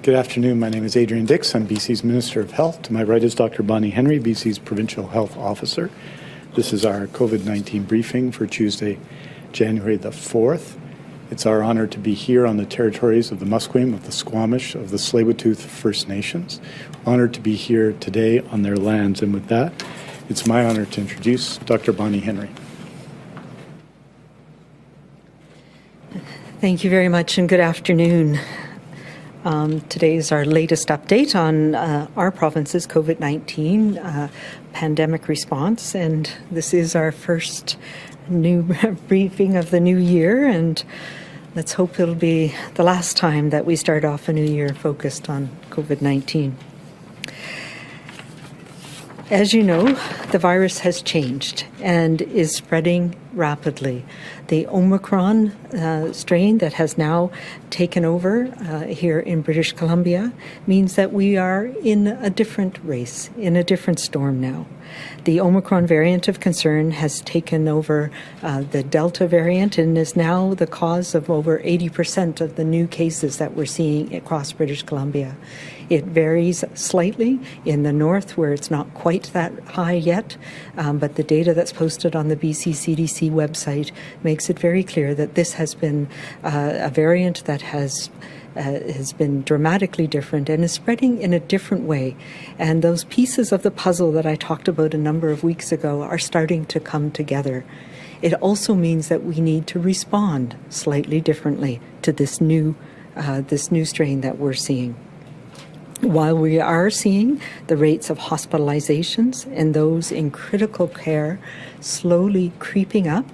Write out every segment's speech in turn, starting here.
Good afternoon. My name is Adrian Dix. I'm BC's Minister of Health. To my right is Dr. Bonnie Henry, BC's Provincial Health Officer. This is our COVID-19 briefing for Tuesday, January the 4th. It's our honor to be here on the territories of the Musqueam, of the Squamish, of the Tsleil-Waututh First Nations. Honored to be here today on their lands. And with that, it's my honor to introduce Dr. Bonnie Henry. Thank you very much and good afternoon. Today is our latest update on our province's COVID-19 pandemic response, and this is our first new briefing of the new year, and let's hope it'll be the last time that we start off a new year focused on COVID-19. As you know, the virus has changed and is spreading rapidly. The Omicron strain that has now taken over here in British Columbia means that we are in a different race, in a different storm now. The Omicron variant of concern has taken over the Delta variant and is now the cause of over 80% of the new cases that we're seeing across British Columbia. It varies slightly in the north where it's not quite that high yet, but the data that's posted on the BC CDC website makes it very clear that this has been a variant that has been dramatically different and is spreading in a different way. And those pieces of the puzzle that I talked about a number of weeks ago are starting to come together. It also means that we need to respond slightly differently to this new strain that we're seeing. While we are seeing the rates of hospitalizations and those in critical care slowly creeping up,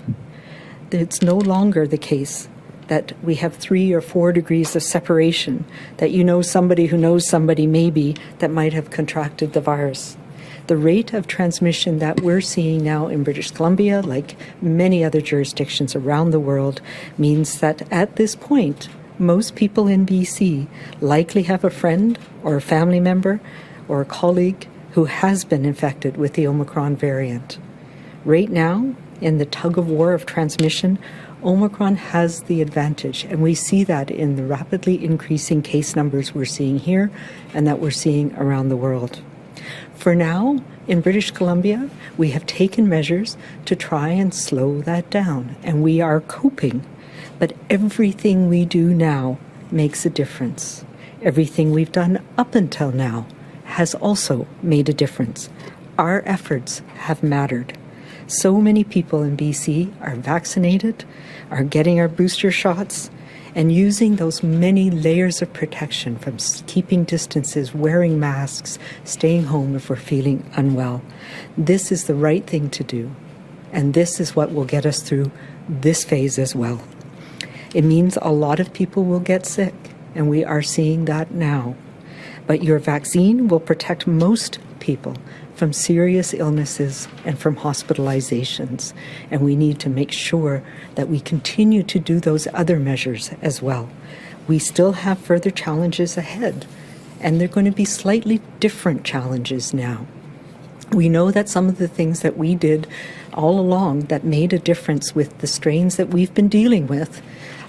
it's no longer the case that we have 3 or 4 degrees of separation, that you know somebody who knows somebody maybe that might have contracted the virus. The rate of transmission that we're seeing now in British Columbia, like many other jurisdictions around the world, means that at this point, most people in BC likely have a friend or a family member or a colleague who has been infected with the Omicron variant. Right now, in the tug-of-war of transmission, Omicron has the advantage, and we see that in the rapidly increasing case numbers we're seeing here and that we're seeing around the world. For now, in British Columbia, we have taken measures to try and slow that down, and we are coping. But everything we do now makes a difference. Everything we've done up until now has also made a difference. Our efforts have mattered. So many people in BC are vaccinated, are getting our booster shots, and using those many layers of protection from keeping distances, wearing masks, staying home if we're feeling unwell. This is the right thing to do, and this is what will get us through this phase as well. It means a lot of people will get sick, and we are seeing that now. But your vaccine will protect most people from serious illnesses and from hospitalizations. And we need to make sure that we continue to do those other measures as well. We still have further challenges ahead, and they're going to be slightly different challenges now. We know that some of the things that we did all along that made a difference with the strains that we've been dealing with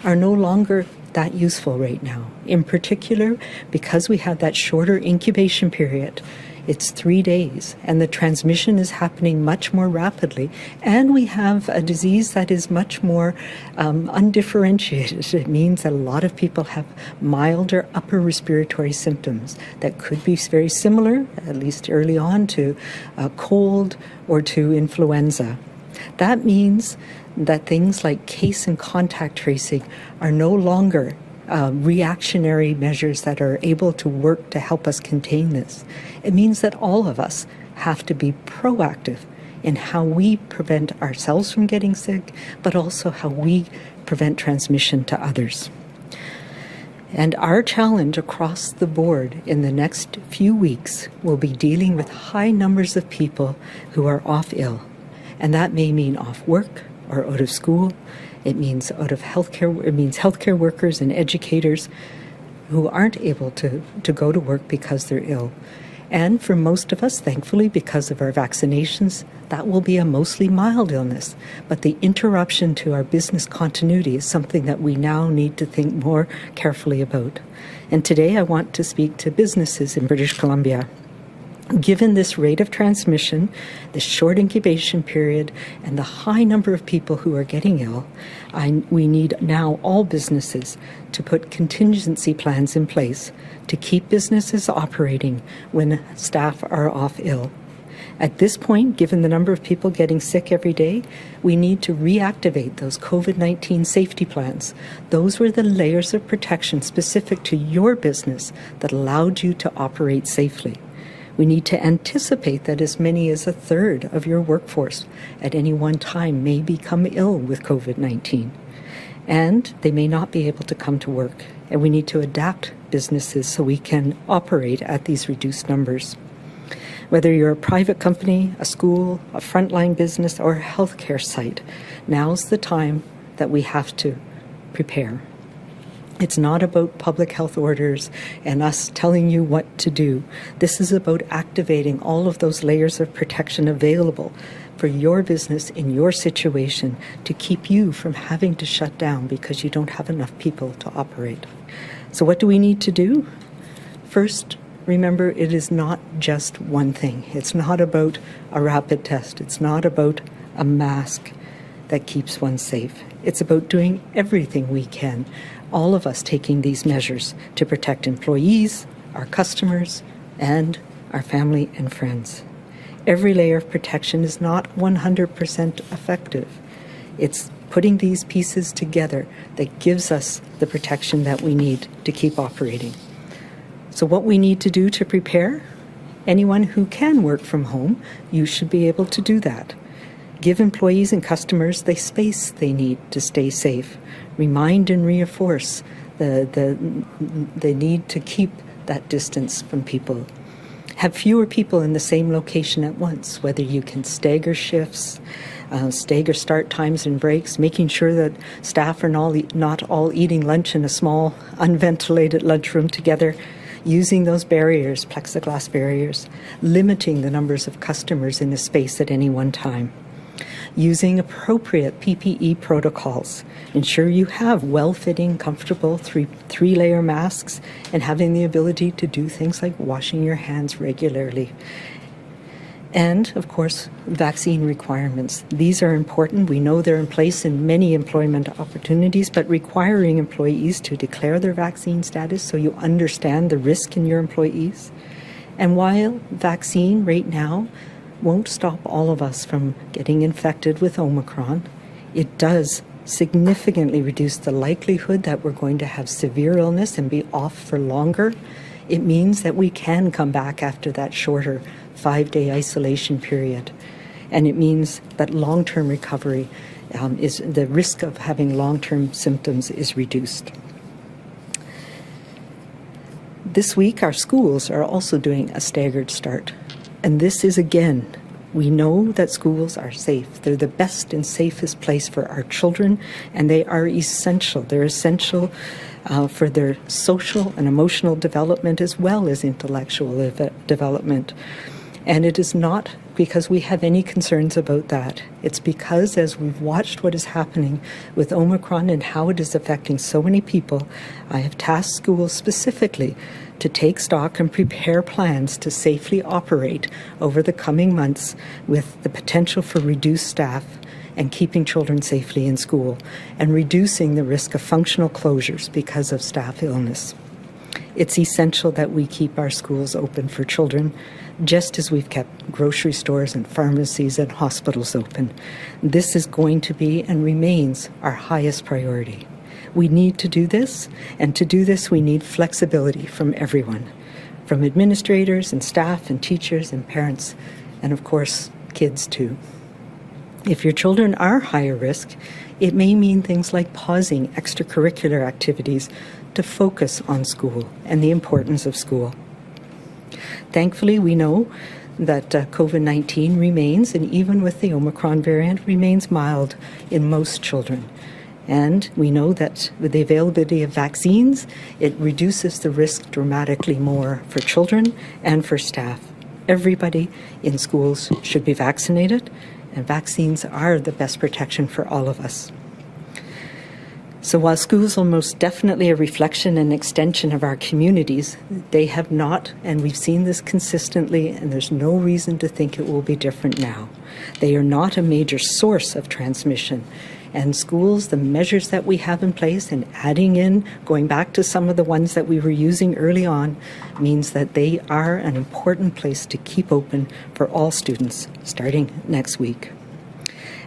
are no longer that useful right now. In particular, because we have that shorter incubation period, it's 3 days, and the transmission is happening much more rapidly, and we have a disease that is much more undifferentiated. It means that a lot of people have milder upper respiratory symptoms that could be very similar, at least early on, to a cold or to influenza. That means that things like case and contact tracing are no longer reactionary measures that are able to work to help us contain this. It means that all of us have to be proactive in how we prevent ourselves from getting sick, but also how we prevent transmission to others. And our challenge across the board in the next few weeks will be dealing with high numbers of people who are off ill. And that may mean off work or out of school. It means out of healthcare. It means healthcare workers and educators who aren't able to go to work because they're ill. And for most of us, thankfully, because of our vaccinations, that will be a mostly mild illness. But the interruption to our business continuity is something that we now need to think more carefully about. And today I want to speak to businesses in British Columbia. Given this rate of transmission, the short incubation period, and the high number of people who are getting ill, we need now all businesses to put contingency plans in place to keep businesses operating when staff are off ill. At this point, given the number of people getting sick every day, we need to reactivate those COVID-19 safety plans. Those were the layers of protection specific to your business that allowed you to operate safely. We need to anticipate that as many as a third of your workforce at any one time may become ill with COVID-19, and they may not be able to come to work. And we need to adapt businesses so we can operate at these reduced numbers. Whether you're a private company, a school, a frontline business, or a healthcare site, now's the time that we have to prepare. It's not about public health orders and us telling you what to do. This is about activating all of those layers of protection available for your business in your situation to keep you from having to shut down because you don't have enough people to operate. So what do we need to do? First, remember, it is not just one thing. It's not about a rapid test. It's not about a mask that keeps one safe. It's about doing everything we can, all of us taking these measures to protect employees, our customers, and our family and friends. Every layer of protection is not 100% effective. It's putting these pieces together that gives us the protection that we need to keep operating. So what we need to do to prepare? Anyone who can work from home, you should be able to do that. Give employees and customers the space they need to stay safe. Remind and reinforce the need to keep that distance from people. Have fewer people in the same location at once, whether you can stagger shifts, stagger start times and breaks, making sure that staff are not all eating lunch in a small, unventilated lunchroom together, using those barriers, plexiglass barriers, limiting the numbers of customers in a space at any one time. Using appropriate PPE protocols. Ensure you have well-fitting, comfortable three-layer masks and having the ability to do things like washing your hands regularly. And, of course, vaccine requirements. These are important. We know they're in place in many employment opportunities, but requiring employees to declare their vaccine status so you understand the risk in your employees. And while vaccine right now won't stop all of us from getting infected with Omicron, it does significantly reduce the likelihood that we're going to have severe illness and be off for longer. It means that we can come back after that shorter 5-day isolation period. And it means that long-term recovery is the risk of having long-term symptoms is reduced. This week, our schools are also doing a staggered start. And this is, again, we know that schools are safe. They're the best and safest place for our children, and they are essential. They're essential for their social and emotional development as well as intellectual development. And it is not because we have any concerns about that. It's because as we've watched what is happening with Omicron and how it is affecting so many people, I have tasked schools specifically to take stock and prepare plans to safely operate over the coming months with the potential for reduced staff and keeping children safely in school and reducing the risk of functional closures because of staff illness. It's essential that we keep our schools open for children, just as we've kept grocery stores and pharmacies and hospitals open. This is going to be and remains our highest priority. We need to do this, and to do this we need flexibility from everyone, from administrators and staff and teachers and parents, and of course, kids too. If your children are higher risk, it may mean things like pausing extracurricular activities to focus on school and the importance of school. Thankfully, we know that COVID-19 remains, and even with the Omicron variant, remains mild in most children. And we know that with the availability of vaccines, it reduces the risk dramatically more for children and for staff. Everybody in schools should be vaccinated, and vaccines are the best protection for all of us. So while schools are most definitely a reflection and extension of our communities, they have not, and we've seen this consistently, and there's no reason to think it will be different now. They are not a major source of transmission. And schools, the measures that we have in place and adding in, going back to some of the ones that we were using early on, means that they are an important place to keep open for all students starting next week.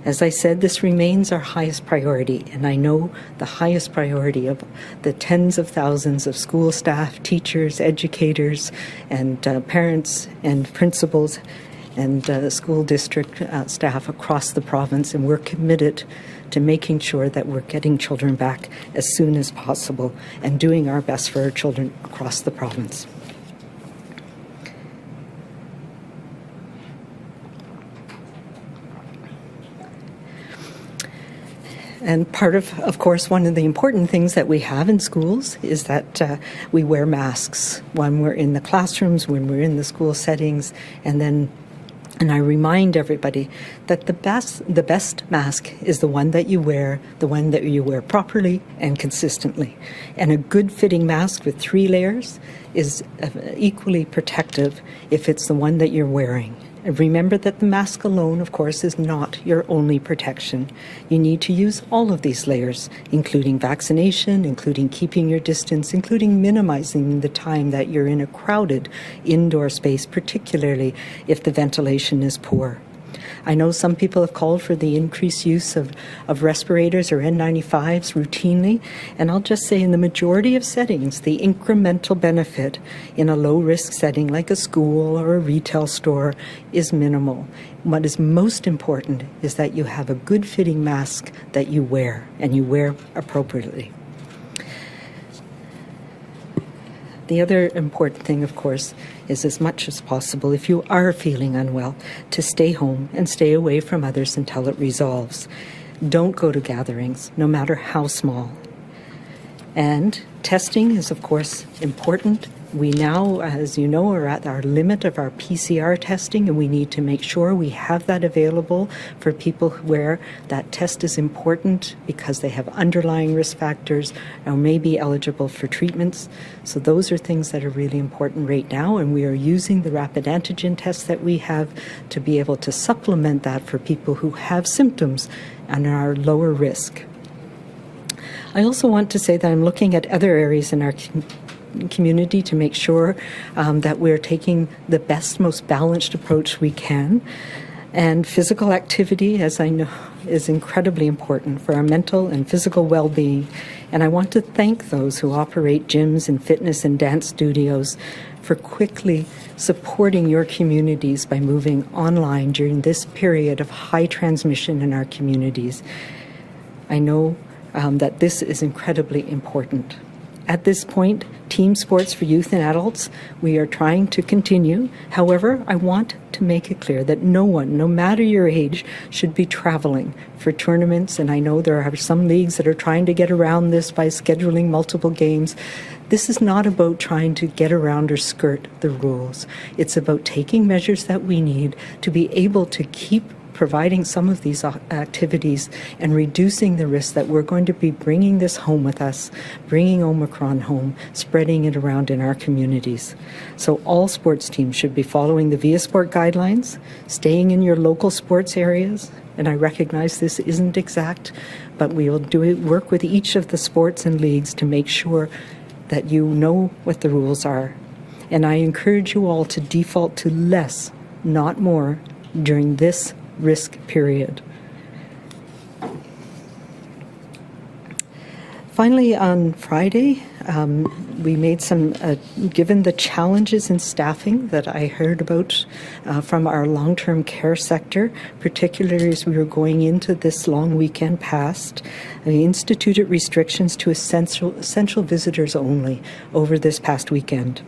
As I said, this remains our highest priority, and I know the highest priority of the tens of thousands of school staff, teachers, educators, and parents and principals and school district staff across the province, and we're committed to making sure that we're getting children back as soon as possible and doing our best for our children across the province. And part of course, one of the important things that we have in schools is that we wear masks when we're in the classrooms, when we're in the school settings, and I remind everybody that the best mask is the one that you wear properly and consistently. And a good fitting mask with 3 layers is equally protective if it's the one that you're wearing. And remember that the mask alone, of course, is not your only protection. You need to use all of these layers, including vaccination, including keeping your distance, including minimizing the time that you're in a crowded indoor space, particularly if the ventilation is poor. I know some people have called for the increased use of respirators or N95s routinely, and I'll just say in the majority of settings, the incremental benefit in a low-risk setting like a school or a retail store is minimal. What is most important is that you have a good-fitting mask that you wear, and you wear appropriately. The other important thing, of course, is as much as possible, if you are feeling unwell, to stay home and stay away from others until it resolves. Don't go to gatherings, no matter how small. And testing is, of course, important. We now, as you know, are at our limit of our PCR testing, and we need to make sure we have that available for people where that test is important because they have underlying risk factors or may be eligible for treatments. So those are things that are really important right now, and we are using the rapid antigen tests that we have to be able to supplement that for people who have symptoms and are lower risk. I also want to say that I'm looking at other areas in our community to make sure that we're taking the best, most balanced approach we can. And physical activity, as I know, is incredibly important for our mental and physical well-being. And I want to thank those who operate gyms and fitness and dance studios for quickly supporting your communities by moving online during this period of high transmission in our communities. I know that this is incredibly important. At this point, team sports for youth and adults, we are trying to continue. However, I want to make it clear that no one, no matter your age, should be traveling for tournaments. And I know there are some leagues that are trying to get around this by scheduling multiple games. This is not about trying to get around or skirt the rules. It's about taking measures that we need to be able to keep providing some of these activities and reducing the risk that we're going to be bringing this home with us, bringing Omicron home, spreading it around in our communities. So all sports teams should be following the VIA Sport guidelines, staying in your local sports areas, and I recognize this isn't exact, but we will work with each of the sports and leagues to make sure that you know what the rules are. And I encourage you all to default to less, not more, during this risk period. Finally, on Friday, we made some, given the challenges in staffing that I heard about from our long-term care sector, particularly as we were going into this long weekend past, we instituted restrictions to essential visitors only over this past weekend.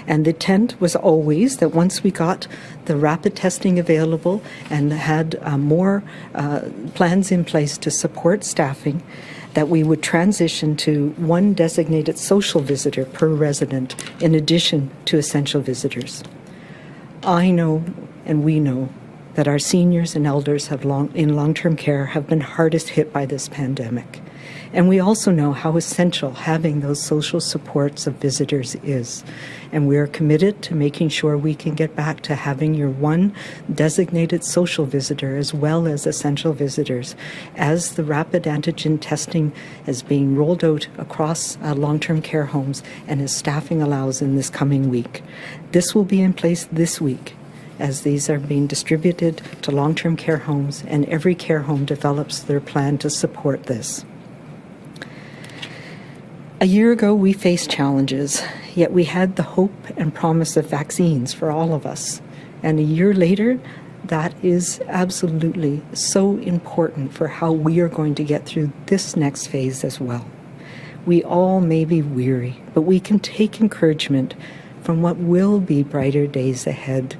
And the intent was always that once we got the rapid testing available and had more plans in place to support staffing, that we would transition to one designated social visitor per resident in addition to essential visitors. I know, and we know, that our seniors and elders in long-term care have been hardest hit by this pandemic. And we also know how essential having those social supports of visitors is. And we are committed to making sure we can get back to having your one designated social visitor as well as essential visitors as the rapid antigen testing is being rolled out across long-term care homes and as staffing allows in this coming week. This will be in place this week, as these are being distributed to long-term care homes, and every care home develops their plan to support this. A year ago, we faced challenges, yet we had the hope and promise of vaccines for all of us. And a year later, that is absolutely so important for how we are going to get through this next phase as well. We all may be weary, but we can take encouragement from what will be brighter days ahead.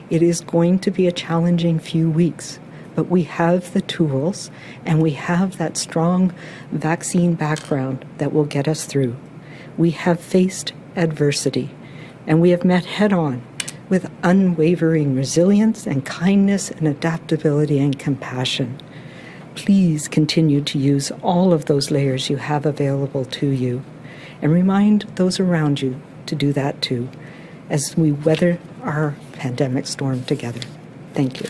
It is going to be a challenging few weeks, but we have the tools and we have that strong vaccine background that will get us through. We have faced adversity and we have met head-on with unwavering resilience and kindness and adaptability and compassion. Please continue to use all of those layers you have available to you and remind those around you to do that too as we weather our pandemic storm together. Thank you.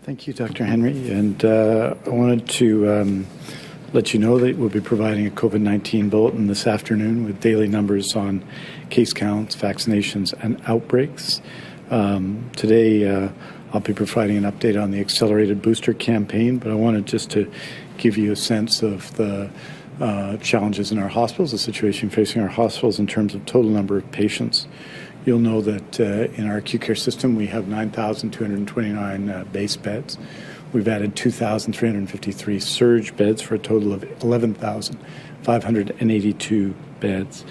Thank you, Dr. Henry. And I wanted to let you know that we'll be providing a COVID-19 bulletin this afternoon with daily numbers on case counts, vaccinations, and outbreaks. Today, I'll be providing an update on the accelerated booster campaign, but I wanted just to give you a sense of the challenges in our hospitals, the situation facing our hospitals in terms of total number of patients. You'll know that in our acute care system, we have 9,229 base beds. We've added 2,353 surge beds for a total of 11,582 beds.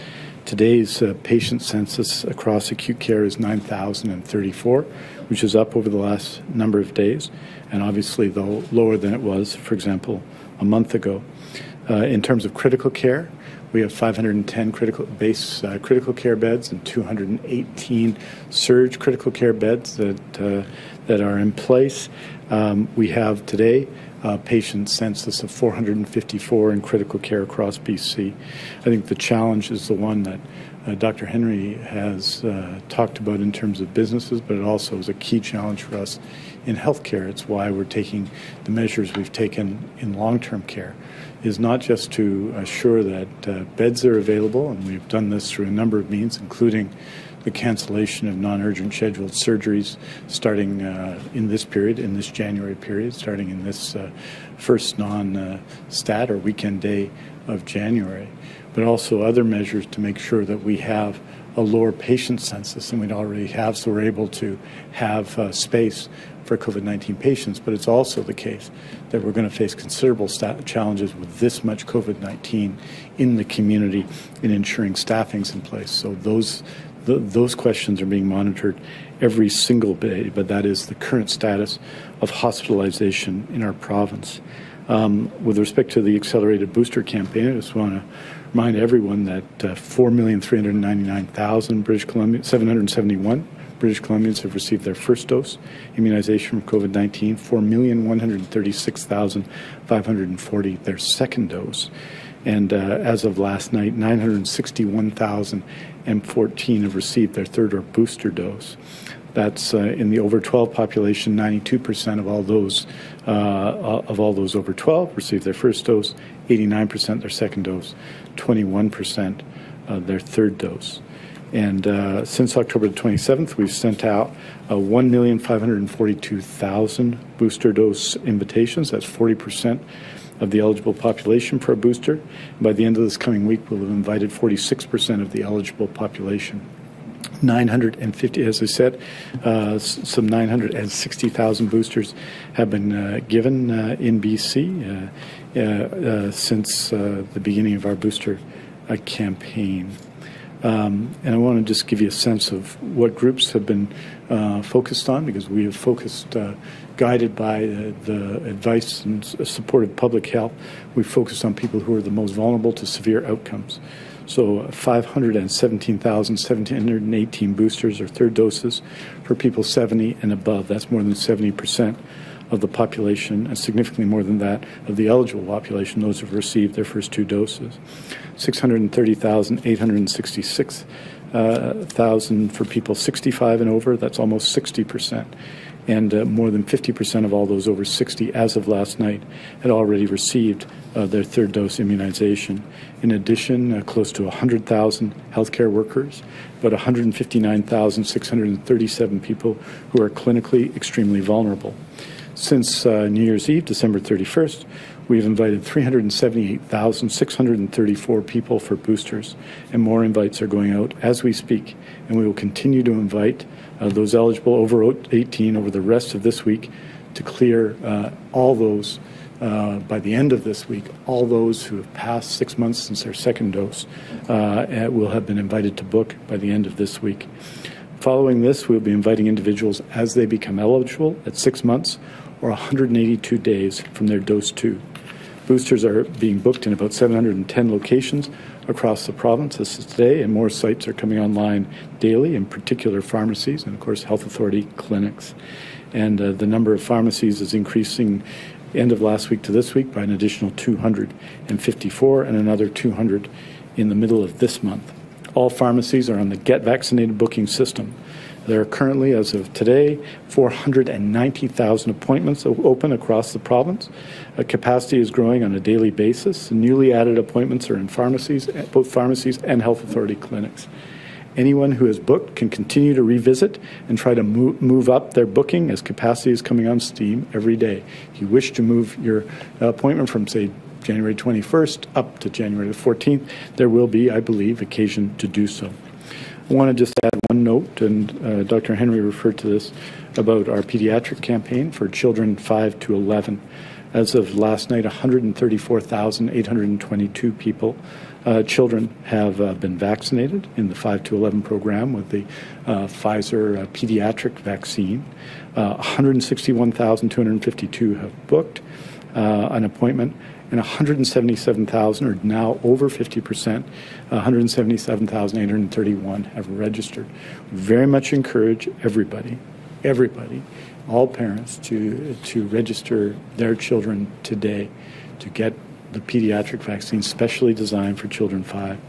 Today's patient census across acute care is 9,034, which is up over the last number of days, and obviously, though, lower than it was, for example, a month ago. In terms of critical care, we have 510 critical care beds and 218 surge critical care beds that are in place. We have today a patient census of 454 in critical care across BC. I think the challenge is the one that Dr. Henry has talked about in terms of businesses, but it also is a key challenge for us in healthcare. It's why we're taking the measures we've taken in long-term care, is not just to assure that beds are available, and we've done this through a number of means, including the cancellation of non-urgent scheduled surgeries starting in this period, in this January period, starting in this first non-stat or weekend day of January, but also other measures to make sure that we have a lower patient census than we'd already have, so we're able to have space for COVID-19 patients. But it's also the case that we're going to face considerable challenges with this much COVID-19 in the community in ensuring staffing's in place. So those questions are being monitored every single day, but that is the current status of hospitalization in our province. With respect to the accelerated booster campaign, I just want to remind everyone that 4,399,771 British Columbians have received their first dose immunization from COVID-19, 4,136,540 their second dose. And as of last night, 961,014 have received their third or booster dose. That's in the over 12 population. 92% of all those over 12 received their first dose, 89% their second dose, 21% their third dose. And since October the 27th, we've sent out 1,542,000 booster dose invitations. That's 40% of the eligible population for a booster. And by the end of this coming week, we'll have invited 46% of the eligible population. 950, as I said, some 960,000 boosters have been given in BC since the beginning of our booster campaign. And I want to just give you a sense of what groups have been focused on, because we have focused, guided by the advice and support of public health, we focused on people who are the most vulnerable to severe outcomes. So 517,718 boosters or third doses for people 70 and above. That's more than 70% of the population, and significantly more than that of the eligible population, those who have received their first 2 doses. 630,866 thousand for people 65 and over. That's almost 60%. And more than 50% of all those over 60 as of last night had already received their third dose immunization. In addition, close to 100,000 healthcare workers, about 159,637 people who are clinically extremely vulnerable. Since New Year's Eve, December 31st, we've invited 378,634 people for boosters, and more invites are going out as we speak. And we will continue to invite those eligible over 18 over the rest of this week to clear all those, by the end of this week, all those who have passed 6 months since their second dose will have been invited to book by the end of this week. Following this, we'll be inviting individuals as they become eligible at 6 months or 182 days from their dose 2. Boosters are being booked in about 710 locations across the province. This is today, and more sites are coming online daily, in particular pharmacies and, of course, health authority clinics. And the number of pharmacies is increasing end of last week to this week by an additional 254 and another 200 in the middle of this month. All pharmacies are on the Get Vaccinated booking system. There are currently, as of today, 490,000 appointments open across the province. Capacity is growing on a daily basis. Newly added appointments are in pharmacies, both pharmacies and health authority clinics. Anyone who has booked can continue to revisit and try to move up their booking as capacity is coming on steam every day. If you wish to move your appointment from, say, January 21st up to January the 14th, there will be, I believe, occasion to do so. I want to just add one note, and Dr. Henry referred to this, about our pediatric campaign for children 5 to 11. As of last night, 134,822 people, children, have been vaccinated in the 5 to 11 program with the Pfizer pediatric vaccine. 161,252 have booked an appointment, and 177,000, or now over 50%, 177,831 have registered. We very much encourage everybody, all parents to register their children today to get the pediatric vaccine specially designed for children 5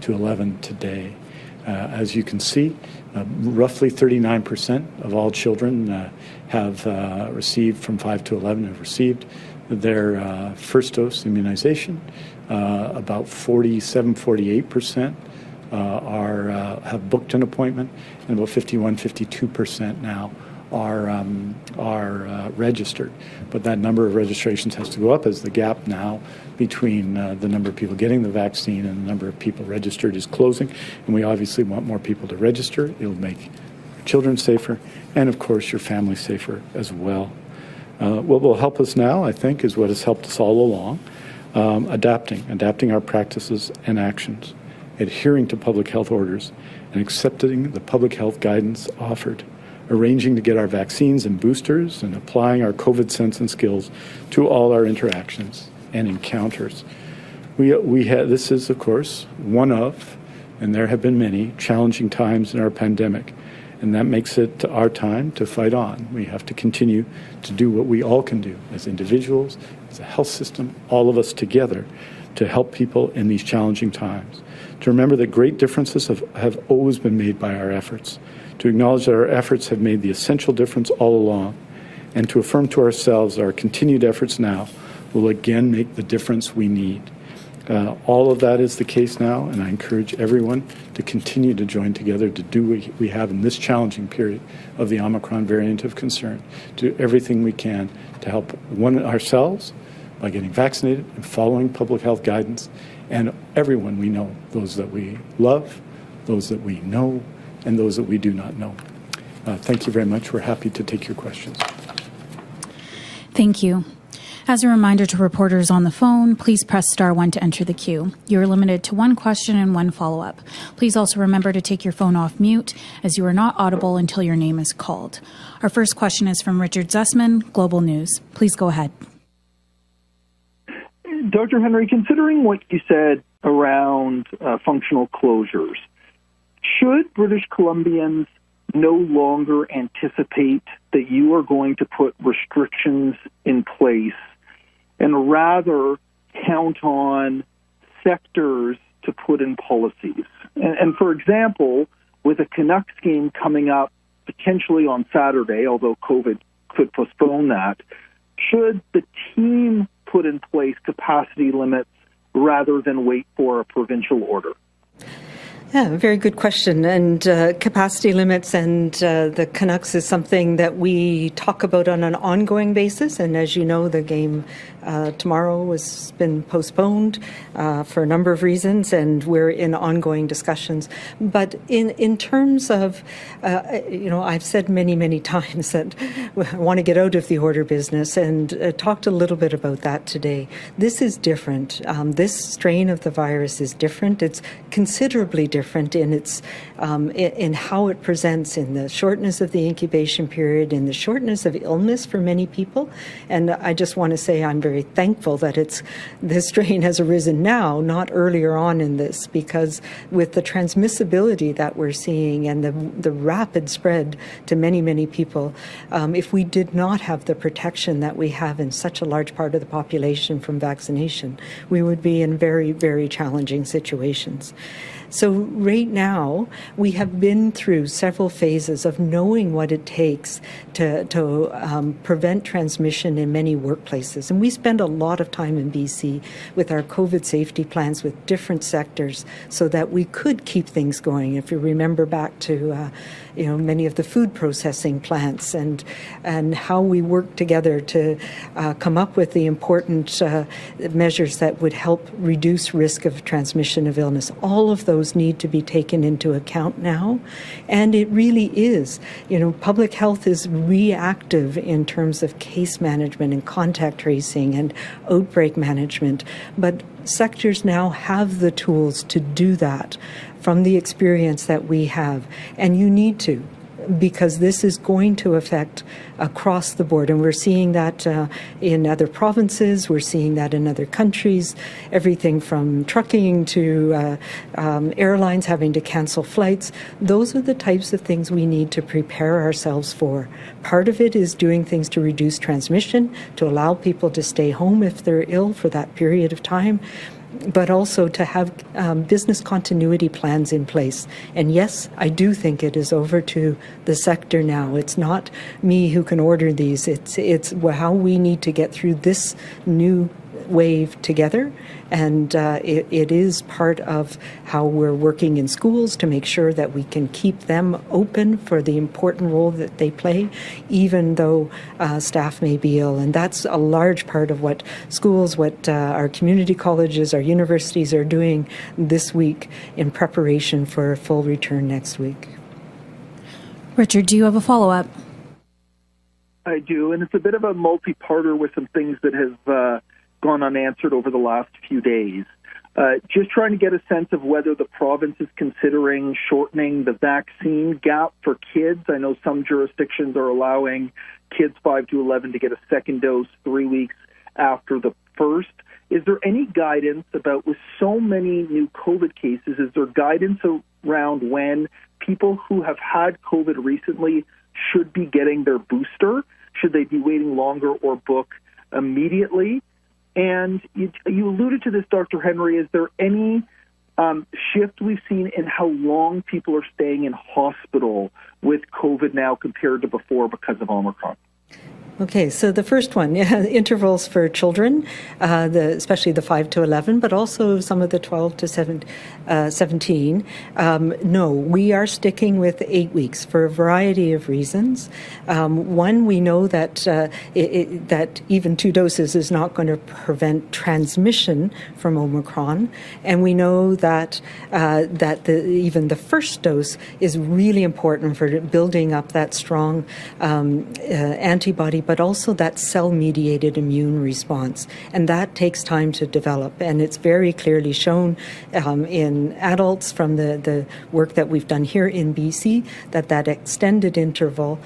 to 11 today. As you can see, roughly 39% of all children have received from 5 to 11 have received their first dose immunization. About 47-48% have booked an appointment, and about 51-52% now are registered. But that number of registrations has to go up as the gap now between the number of people getting the vaccine and the number of people registered is closing. And we obviously want more people to register. It'll make children safer, and of course your family safer as well. What will help us now, I think, is what has helped us all along, adapting our practices and actions, adhering to public health orders, and accepting the public health guidance offered, arranging to get our vaccines and boosters, and applying our COVID sense and skills to all our interactions and encounters. This is, of course, one of, and there have been many, challenging times in our pandemic. And that makes it our time to fight on. We have to continue to do what we all can do as individuals, as a health system, all of us together, to help people in these challenging times. To remember that great differences have always been made by our efforts. To acknowledge that our efforts have made the essential difference all along. And to affirm to ourselves that our continued efforts now will again make the difference we need. All of that is the case now, and I encourage everyone to continue to join together to do what we have in this challenging period of the Omicron variant of concern, do everything we can to help ourselves by getting vaccinated and following public health guidance, and everyone we know, those that we love, those that we know, and those that we do not know. Thank you very much. We're happy to take your questions. Thank you. As a reminder to reporters on the phone, please press star 1 to enter the queue. You are limited to one question and one follow-up. Please also remember to take your phone off mute, as you are not audible until your name is called. Our first question is from Richard Zussman, Global News. Please go ahead. Dr. Henry, considering what you said around functional closures, should British Columbians no longer anticipate that you are going to put restrictions in place and rather count on sectors to put in policies? And for example, with a Canucks game coming up potentially on Saturday, although COVID could postpone that, should the team put in place capacity limits rather than wait for a provincial order? Yeah, very good question. And capacity limits and the Canucks is something that we talk about on an ongoing basis. And as you know, the game tomorrow has been postponed for a number of reasons, and we're in ongoing discussions. But in terms of, I've said many, many times that I want to get out of the order business, and talked a little bit about that today. This is different. This strain of the virus is different. It's considerably different in its in how it presents, in the shortness of the incubation period, in the shortness of illness for many people. And I just want to say I'm very thankful that this strain has arisen now, not earlier on in this, because with the transmissibility that we're seeing and the rapid spread to many, many people, if we did not have the protection that we have in such a large part of the population from vaccination, we would be in very, very challenging situations. So right now, we have been through several phases of knowing what it takes to prevent transmission in many workplaces. And we spend a lot of time in BC with our COVID safety plans with different sectors so that we could keep things going. If you remember back to many of the food processing plants and how we work together to come up with the important measures that would help reduce risk of transmission of illness. All of those need to be taken into account now. And it really is. Public health is reactive in terms of case management and contact tracing and outbreak management. But sectors now have the tools to do that from the experience that we have. And you need to, because this is going to affect across the board. And we're seeing that in other provinces, we're seeing that in other countries, everything from trucking to airlines having to cancel flights. Those are the types of things we need to prepare ourselves for. Part of it is doing things to reduce transmission, to allow people to stay home if they're ill for that period of time, but also to have business continuity plans in place. And yes, I do think it is over to the sector now. It's not me who can order these. It's how we need to get through this new wave together. And it is part of how we're working in schools to make sure that we can keep them open for the important role that they play, even though staff may be ill. And that's a large part of what schools, what our community colleges, our universities are doing this week in preparation for a full return next week. Richard, do you have a follow-up? I do, and it's a bit of a multi-parter with some things that have gone unanswered over the last few days. Just trying to get a sense of whether the province is considering shortening the vaccine gap for kids. I know some jurisdictions are allowing kids 5 to 11 to get a second dose 3 weeks after the first. Is there any guidance about, with so many new COVID cases, is there guidance around when people who have had COVID recently should be getting their booster? Should they be waiting longer or book immediately? And you alluded to this, Dr. Henry. Is there any shift we've seen in how long people are staying in hospital with COVID now compared to before because of Omicron? Okay, so the first one, intervals for children, especially the 5 to 11, but also some of the 12 to 17. No, we are sticking with 8 weeks for a variety of reasons. One, we know that that even 2 doses is not going to prevent transmission from Omicron, and we know that even the first dose is really important for building up that strong antibody but also that cell-mediated immune response. And that takes time to develop. And it's very clearly shown in adults from the work that we've done here in BC that extended interval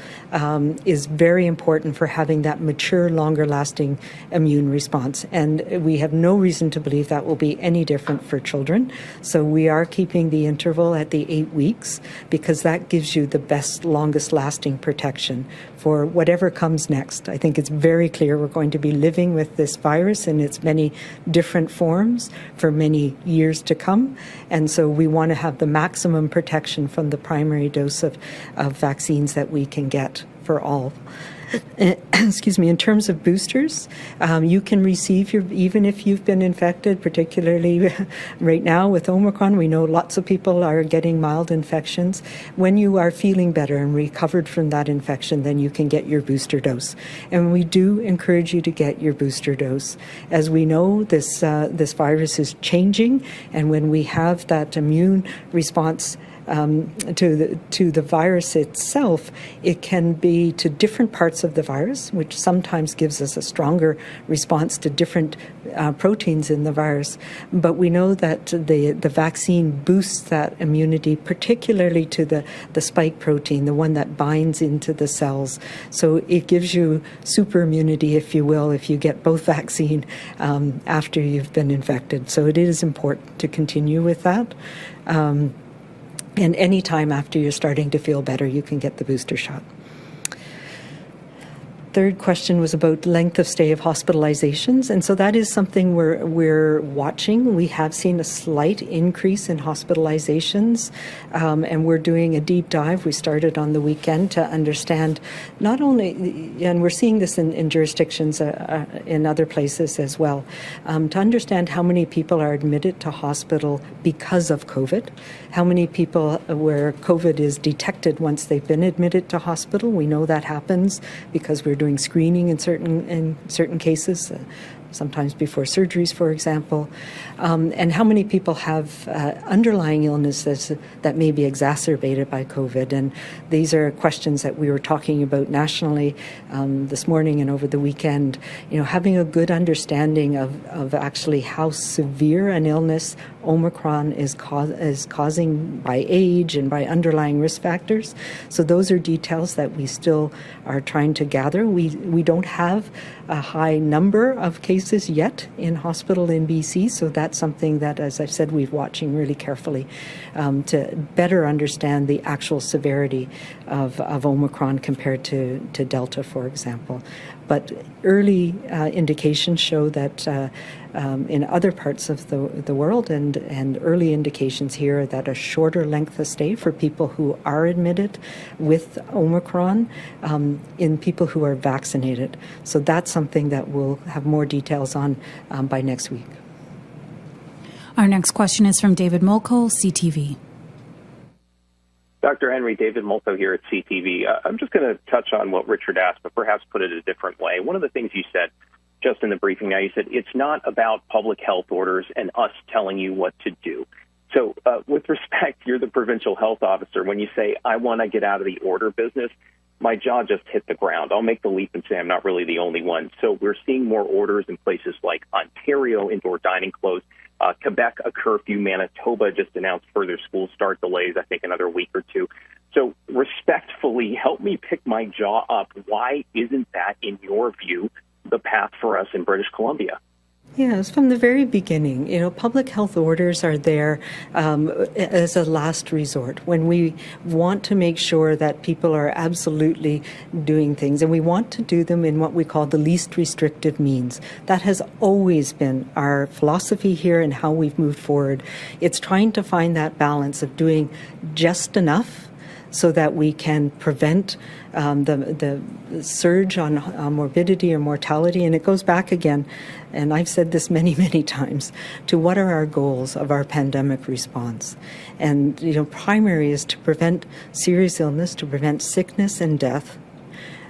is very important for having that mature, longer-lasting immune response. And we have no reason to believe that will be any different for children. So we are keeping the interval at the 8 weeks because that gives you the best, longest-lasting protection for whatever comes next. I think it's very clear we're going to be living with this virus in its many different forms for many years to come. And so we want to have the maximum protection from the primary dose of vaccines that we can get for all. Excuse me, in terms of boosters, you can receive even if you've been infected, particularly right now with Omicron, we know lots of people are getting mild infections. When you are feeling better and recovered from that infection, then you can get your booster dose. And we do encourage you to get your booster dose. As we know, this virus is changing, and when we have that immune response to the virus itself, it can be to different parts of the virus, which sometimes gives us a stronger response to different proteins in the virus. But we know that the vaccine boosts that immunity, particularly to the spike protein, the one that binds into the cells. So it gives you super immunity, if you will, if you get both vaccine after you've been infected. So it is important to continue with that. And any time after you're starting to feel better, you can get the booster shot. Third question was about length of stay of hospitalizations, and so that is something we're watching. We have seen a slight increase in hospitalizations, and we're doing a deep dive. We started on the weekend to understand not only, and we're seeing this in jurisdictions in other places as well, to understand how many people are admitted to hospital because of COVID, how many people where COVID is detected once they've been admitted to hospital. We know that happens because we're doing screening in certain cases, sometimes before surgeries, for example, and how many people have underlying illnesses that may be exacerbated by COVID. And these are questions that we were talking about nationally this morning and over the weekend. You know, having a good understanding of actually how severe an illness Omicron is causing by age and by underlying risk factors. So those are details that we still are trying to gather. We don't have a high number of cases yet in hospital in BC, so that's something that, as I've said, we're watching really carefully to better understand the actual severity of Omicron compared to Delta, for example. But early indications show that in other parts of the world and early indications here that a shorter length of stay for people who are admitted with Omicron in people who are vaccinated. So that's something that we'll have more details on by next week. Our next question is from David Molko, CTV. Dr. Henry, David Molko here at CTV. I'm just going to touch on what Richard asked, but perhaps put it a different way. One of the things you said just in the briefing now, you said it's not about public health orders and us telling you what to do. So with respect, you're the provincial health officer. When you say, I want to get out of the order business, my jaw just hit the ground. I'll make the leap and say I'm not really the only one. So we're seeing more orders in places like Ontario, indoor dining closed, Quebec, a curfew. Manitoba just announced further school start delays, I think another week or two. So respectfully, help me pick my jaw up. Why isn't that, in your view, the path for us in British Columbia? Yes, from the very beginning, you know, public health orders are there as a last resort when we want to make sure that people are absolutely doing things, and we want to do them in what we call the least restrictive means. That has always been our philosophy here and how we've moved forward. It's trying to find that balance of doing just enough so that we can prevent the surge on morbidity or mortality. And it goes back again, and I've said this many, many times, to what are our goals of our pandemic response. And, you know, primary is to prevent serious illness, to prevent sickness and death,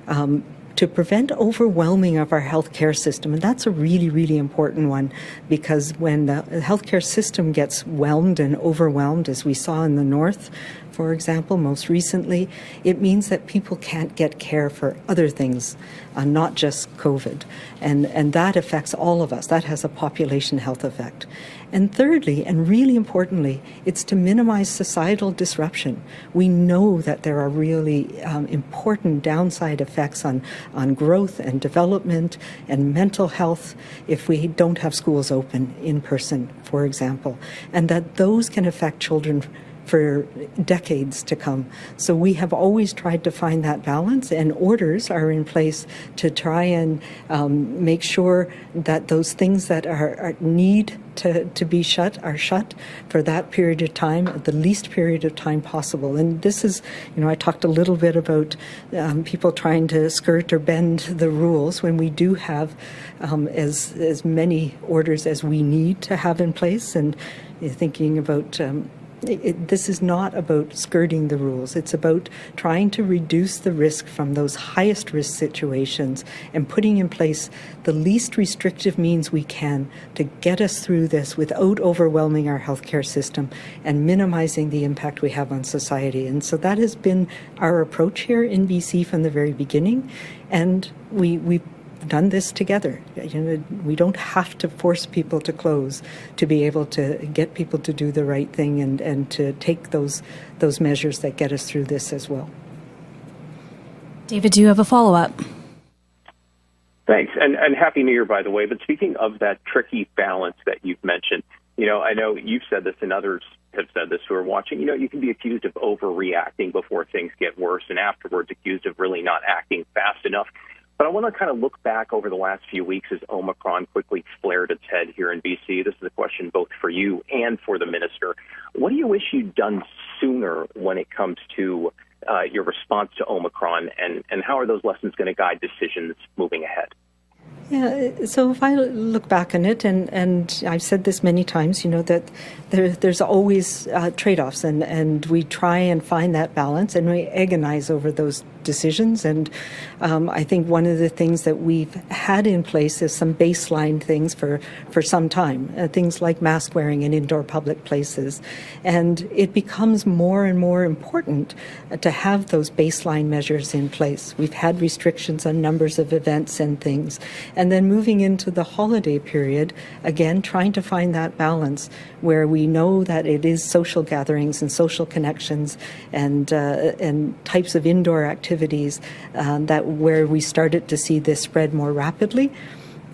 to prevent overwhelming of our healthcare system. And that's a really, really important one, because when the healthcare system gets whelmed and overwhelmed, as we saw in the north for example, most recently, it means that people can't get care for other things, not just COVID. And that affects all of us. That has a population health effect. And thirdly, and really importantly, it's to minimize societal disruption. We know that there are really important downside effects on growth and development and mental health if we don't have schools open in person, for example, and that those can affect children for decades to come. So we have always tried to find that balance, and orders are in place to try and make sure that those things that are need to be shut are shut for that period of time, the least period of time possible. And this is, I talked a little bit about people trying to skirt or bend the rules when we do have as many orders as we need to have in place, and thinking about this is not about skirting the rules. It's about trying to reduce the risk from those highest risk situations and putting in place the least restrictive means we can to get us through this without overwhelming our healthcare system and minimizing the impact we have on society. And so that has been our approach here in BC from the very beginning. And we've done this together. We don't have to force people to close to be able to get people to do the right thing and to take those measures that get us through this as well. David, do you have a follow-up? Thanks, and Happy New Year, by the way. But speaking of that tricky balance that you've mentioned, I know you've said this and others have said this who are watching, you can be accused of overreacting before things get worse and afterwards accused of really not acting fast enough. But I want to kind of look back over the last few weeks as Omicron quickly flared its head here in BC. This is a question both for you and for the minister. What do you wish you'd done sooner when it comes to your response to Omicron, and how are those lessons going to guide decisions moving ahead? Yeah, so if I look back on it, and I've said this many times, that there's always trade-offs, and we try and find that balance, and we agonize over those decisions. And I think one of the things that we've had in place is some baseline things for some time, things like mask wearing in indoor public places. And it becomes more and more important to have those baseline measures in place. We've had restrictions on numbers of events and things. And then moving into the holiday period, again, trying to find that balance where we know that it is social gatherings and social connections and types of indoor activities that where we started to see this spread more rapidly.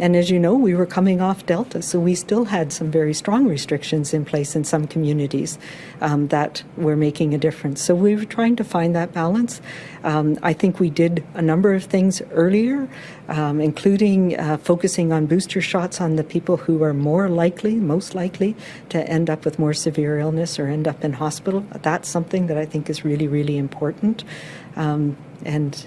And as you know, we were coming off Delta, so we still had some very strong restrictions in place in some communities that were making a difference. So we were trying to find that balance. I think we did a number of things earlier, including focusing on booster shots on the people who are most likely to end up with more severe illness or end up in hospital. That's something that I think is really, really important. And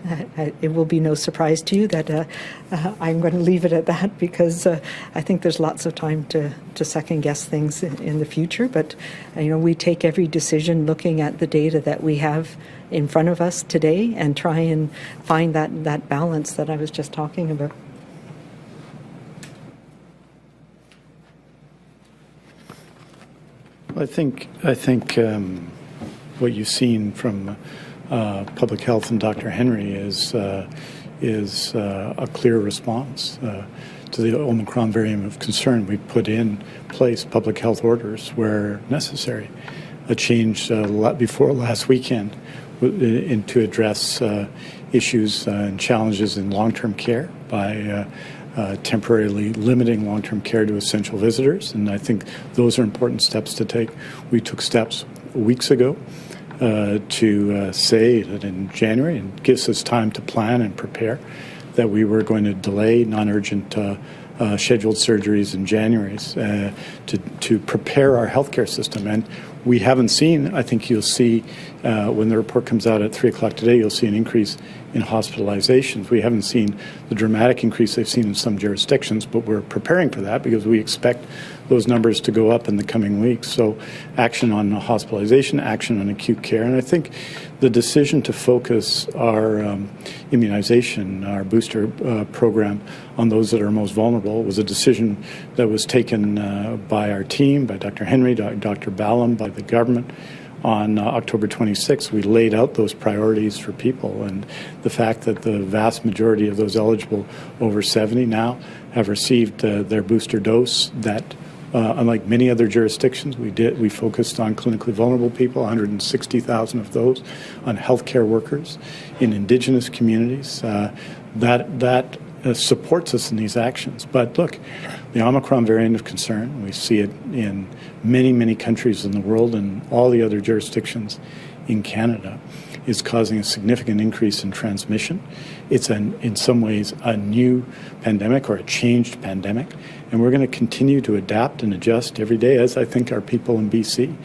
it will be no surprise to you that I'm going to leave it at that, because I think there's lots of time to second guess things in the future. But we take every decision looking at the data that we have in front of us today and try and find that balance that I was just talking about. I think what you've seen from public health and Dr. Henry is a clear response to the Omicron variant of concern. We've put in place public health orders where necessary. A change before last weekend to address issues and challenges in long-term care by temporarily limiting long-term care to essential visitors. And I think those are important steps to take. We took steps weeks ago to say that in January, and it gives us time to plan and prepare, that we were going to delay non-urgent scheduled surgeries in January to prepare our healthcare system. And we haven't seen, I think you'll see when the report comes out at 3 o'clock today, you'll see an increase in hospitalizations. We haven't seen the dramatic increase they've seen in some jurisdictions, but we're preparing for that because we expect those numbers to go up in the coming weeks. So action on hospitalization, action on acute care. And I think the decision to focus our immunization, our booster program on those that are most vulnerable was a decision that was taken by our team, by Dr. Henry, Dr. Ballum, by the government. on October 26th, we laid out those priorities for people, and the fact that the vast majority of those eligible over 70 now have received their booster dose. That unlike many other jurisdictions, we focused on clinically vulnerable people, 160,000 of those, on healthcare workers in Indigenous communities. That supports us in these actions. But look, the Omicron variant of concern, we see it in many, many countries in the world and all the other jurisdictions in Canada, is causing a significant increase in transmission. It's in some ways a new pandemic or a changed pandemic, and we're going to continue to adapt and adjust every day, as I think our people in BC.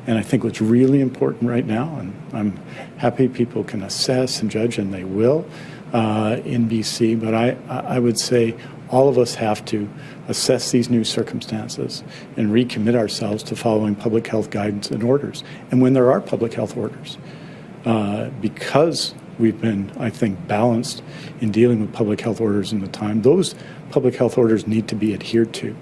And I think what's really important right now, and I'm happy people can assess and judge, and they will, in BC, but I would say all of us have to assess these new circumstances and recommit ourselves to following public health guidance and orders. And when there are public health orders, because we've been, I think, balanced in dealing with public health orders in the time, those public health orders need to be adhered to.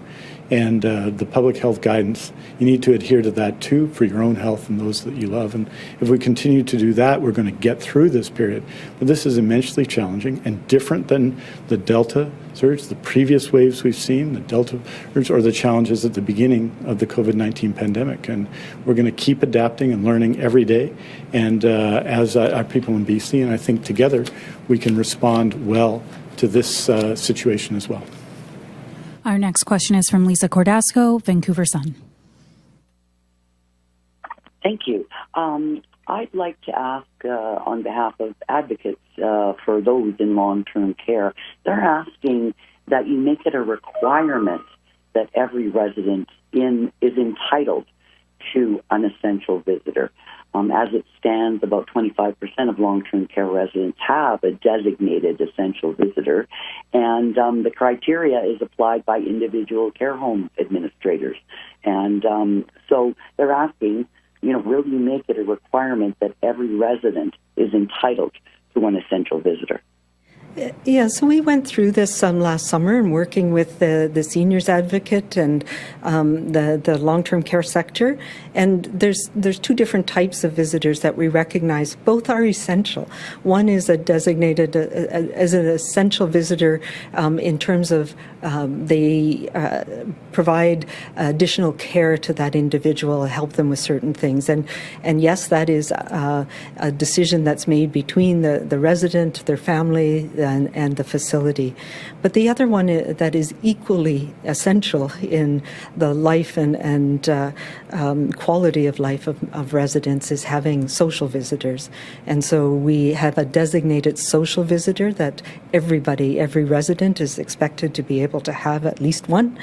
And the public health guidance, you need to adhere to that too for your own health and those that you love. And if we continue to do that, we're going to get through this period. But this is immensely challenging and different than the Delta surge, the previous waves we've seen, the Delta surge, or the challenges at the beginning of the COVID-19 pandemic. And we're going to keep adapting and learning every day. And as our people in BC, and I think together, we can respond well to this situation as well. Our next question is from Lisa Cordasco, Vancouver Sun. Thank you. I'd like to ask on behalf of advocates for those in long-term care, they're asking that you make it a requirement that every resident is entitled to an essential visitor. As it stands, about 25% of long-term care residents have a designated essential visitor, and the criteria is applied by individual care home administrators. And so they're asking, will you make it a requirement that every resident is entitled to an essential visitor? Yeah, so we went through this last summer and working with the seniors advocate and the long-term care sector. And there's two different types of visitors that we recognize. Both are essential. One is a designated as an essential visitor in terms of they provide additional care to that individual, help them with certain things. And yes, that is a decision that's made between the resident, their family, and the facility. But the other one that is equally essential in the life and quality of life of residents is having social visitors. And so we have a designated social visitor that every resident is expected to be able to have at least one.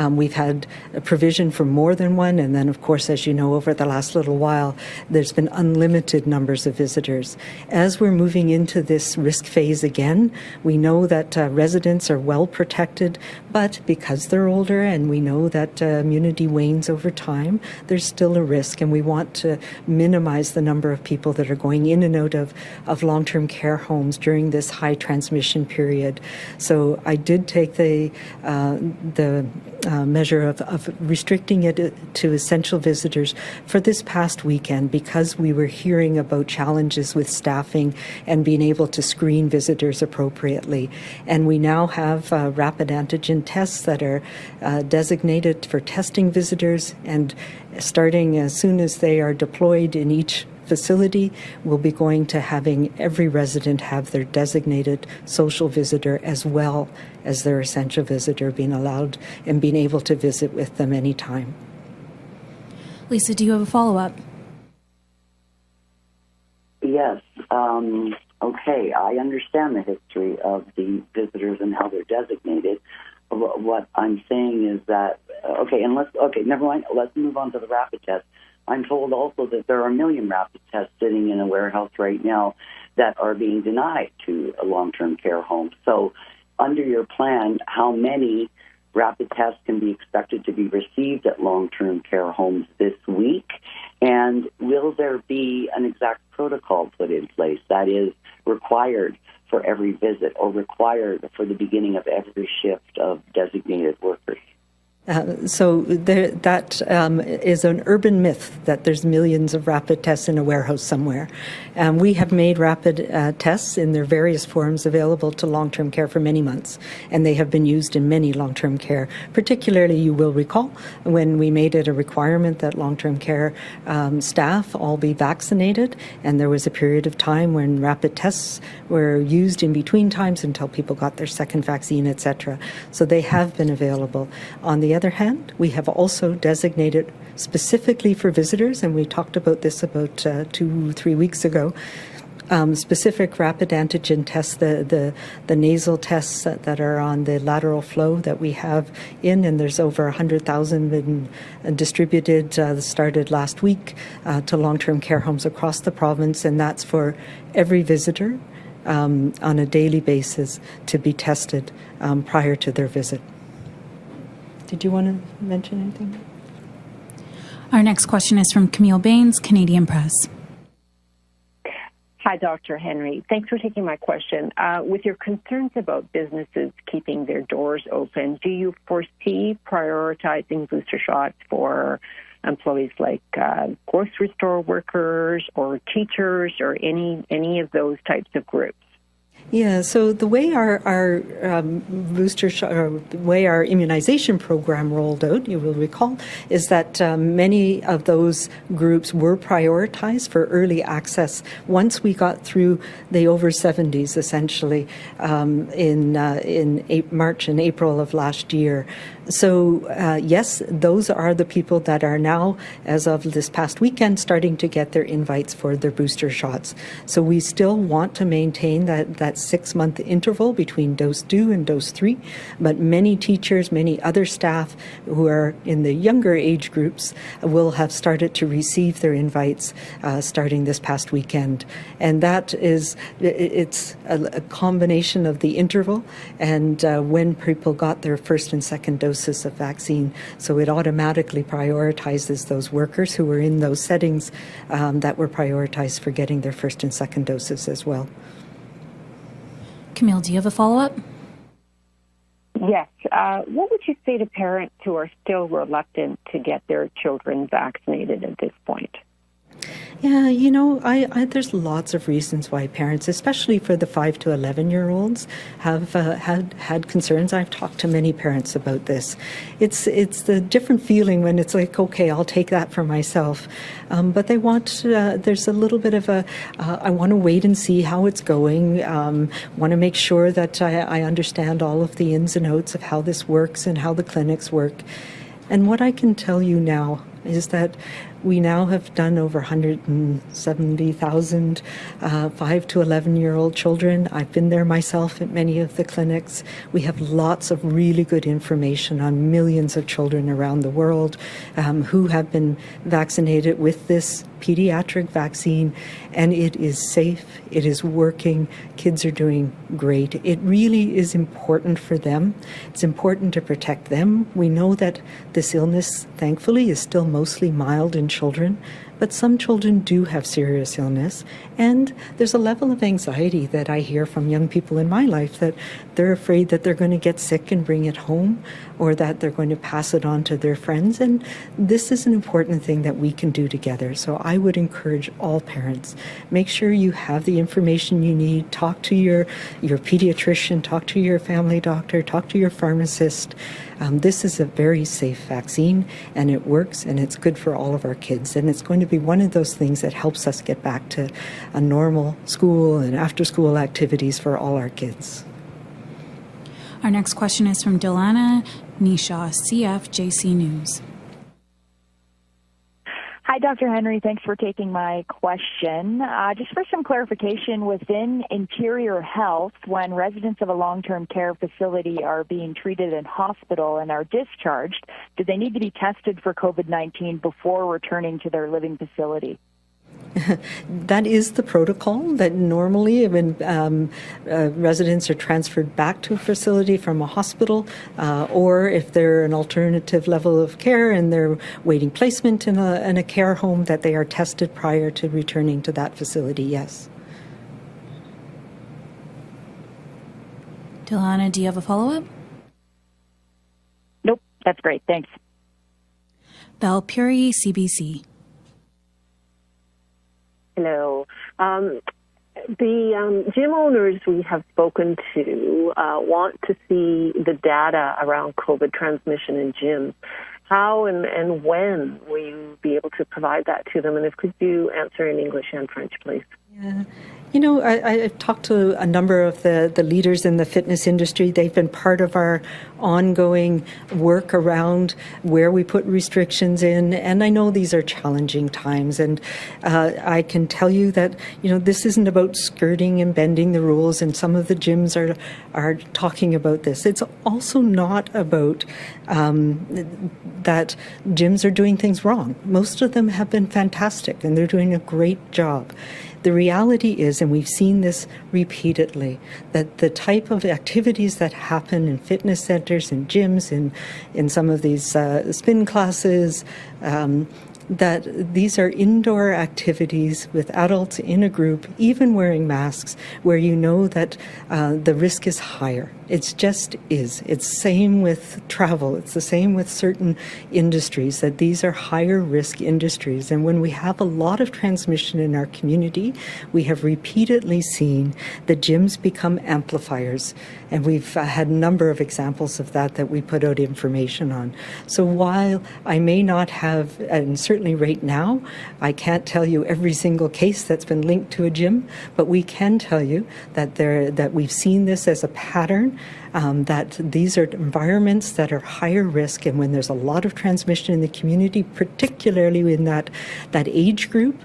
We've had a provision for more than one, and then, of course, as you know, over the last little while, there's been unlimited numbers of visitors. As we're moving into this risk phase again, we know that residents are well protected, but because they're older and we know that immunity wanes over time, there's still a risk, and we want to minimize the number of people that are going in and out of long-term care homes during this high transmission period. So I did take the measure of restricting it to essential visitors for this past weekend because we were hearing about challenges with staffing and being able to screen visitors appropriately. And we now have rapid antigen tests that are designated for testing visitors, and starting as soon as they are deployed in each facility, we'll be going to having every resident have their designated social visitor as well as their essential visitor, being allowed and being able to visit with them anytime. Lisa, do you have a follow-up? Yes. Okay, I understand the history of the visitors and how they're designated. What I'm saying is that, never mind. Let's move on to the rapid test. I'm told also that there are 1 million rapid tests sitting in a warehouse right now that are being denied to long-term care homes. So under your plan, how many rapid tests can be expected to be received at long-term care homes this week? And will there be an exact protocol put in place that is required for every visit or required for the beginning of every shift of designated workers? That is an urban myth that there's millions of rapid tests in a warehouse somewhere. We have made rapid tests in their various forms available to long-term care for many months, and they have been used in many long-term care. Particularly, you will recall, when we made it a requirement that long-term care staff all be vaccinated, and there was a period of time when rapid tests were used in between times until people got their second vaccine, etc. So they have been available. On the other hand, we have also designated specifically for visitors, and we talked about this about 2-3 weeks ago, specific rapid antigen tests, the nasal tests that are on the lateral flow that we have in, and there's over 100,000 been distributed, started last week, to long-term care homes across the province, and that's for every visitor on a daily basis to be tested prior to their visit. Did you want to mention anything? Our next question is from Camille Baines, Canadian Press. Hi, Dr. Henry. Thanks for taking my question. With your concerns about businesses keeping their doors open, do you foresee prioritizing booster shots for employees like grocery store workers or teachers or any of those types of groups? Yeah, so the way our booster shot, or the way our immunization program rolled out, you will recall, is that many of those groups were prioritized for early access once we got through the over 70s, essentially, in March and April of last year. So, yes, those are the people that are now, as of this past weekend, starting to get their invites for their booster shots. So we still want to maintain that 6-month interval between dose 2 and dose 3, but many teachers, many other staff who are in the younger age groups will have started to receive their invites starting this past weekend. And that is, it's a combination of the interval and when people got their first and second doses of vaccine. So it automatically prioritizes those workers who were in those settings that were prioritized for getting their first and second doses as well. Camille, do you have a follow-up? Yes. What would you say to parents who are still reluctant to get their children vaccinated at this point? Yeah, you know, there's lots of reasons why parents, especially for the 5 to 11-year-olds, have had concerns. I've talked to many parents about this. It's the different feeling when it's like, okay, I'll take that for myself. But they want, there's a little bit of I want to wait and see how it's going. Want to make sure that I understand all of the ins and outs of how this works and how the clinics work. And what I can tell you now is that we now have done over 170,000 5 to 11-year-old children. I've been there myself at many of the clinics. We have lots of really good information on millions of children around the world who have been vaccinated with this pediatric vaccine, and it is safe, it is working, kids are doing great. It really is important for them. It's important to protect them. We know that this illness, thankfully, is still mostly mild in children, but some children do have serious illness, and there's a level of anxiety that I hear from young people in my life that they're afraid that they're going to get sick and bring it home, or that they're going to pass it on to their friends, and this is an important thing that we can do together. So I would encourage all parents, make sure you have the information you need, talk to your pediatrician, talk to your family doctor, talk to your pharmacist. This is a very safe vaccine, and it works, and it's good for all of our kids, and it's going to be one of those things that helps us get back to a normal school and after-school activities for all our kids. Our next question is from Delana Nisha, CFJC News. Hi, Dr. Henry. Thanks for taking my question. Just for some clarification, within Interior Health, when residents of a long-term care facility are being treated in hospital and are discharged, do they need to be tested for COVID-19 before returning to their living facility? That is the protocol that normally when residents are transferred back to a facility from a hospital, or if they're an alternative level of care and they're waiting placement in a care home, that they are tested prior to returning to that facility, yes. Delana, do you have a follow-up? Nope, That's great. Thanks. Val Puri, CBC. Hello. The gym owners we have spoken to want to see the data around COVID transmission in gyms. How and when will you be able to provide that to them? And if could you answer in English and French, please? Yeah. I've talked to a number of the leaders in the fitness industry. They've been part of our ongoing work around where we put restrictions in. And I know these are challenging times. And I can tell you that, this isn't about skirting and bending the rules. And some of the gyms are talking about this. It's also not about that gyms are doing things wrong. Most of them have been fantastic and they're doing a great job. The reality is, and we've seen this repeatedly, that the type of activities that happen in fitness centers and gyms, in some of these spin classes, that these are indoor activities with adults in a group, even wearing masks, where you know that the risk is higher. It just is. It's the same with travel. It's the same with certain industries, that these are higher risk industries. And when we have a lot of transmission in our community, we have repeatedly seen the gyms become amplifiers. And we've had a number of examples of that we put out information on. So while I may not have, and certainly right now, I can't tell you every single case that's been linked to a gym, but we can tell you that we've seen this as a pattern, that these are environments that are higher risk, and when there's a lot of transmission in the community, particularly in that age group,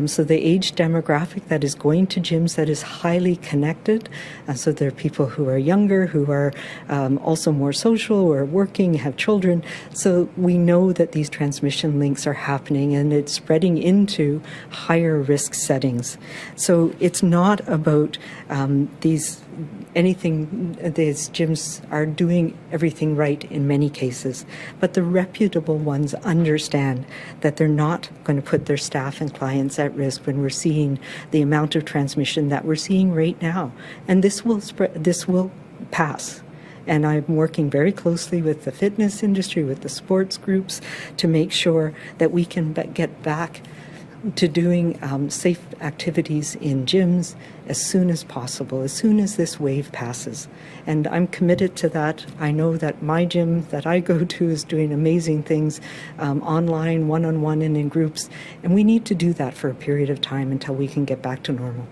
so the age demographic that is going to gyms that is highly connected. So there are people who are younger, who are also more social, or working, have children. So we know that these transmission links are happening, and it's spreading into higher risk settings. So it's not about these gyms are doing everything right in many cases, but the reputable ones understand that they're not going to put their staff and clients at risk when we're seeing the amount of transmission that we're seeing right now. And this will pass. And I'm working very closely with the fitness industry, with the sports groups, to make sure that we can get back to doing safe activities in gyms as soon as possible, as soon as this wave passes. And I'm committed to that. I know that my gym that I go to is doing amazing things online, one-on-one, and in groups. And we need to do that for a period of time until we can get back to normal.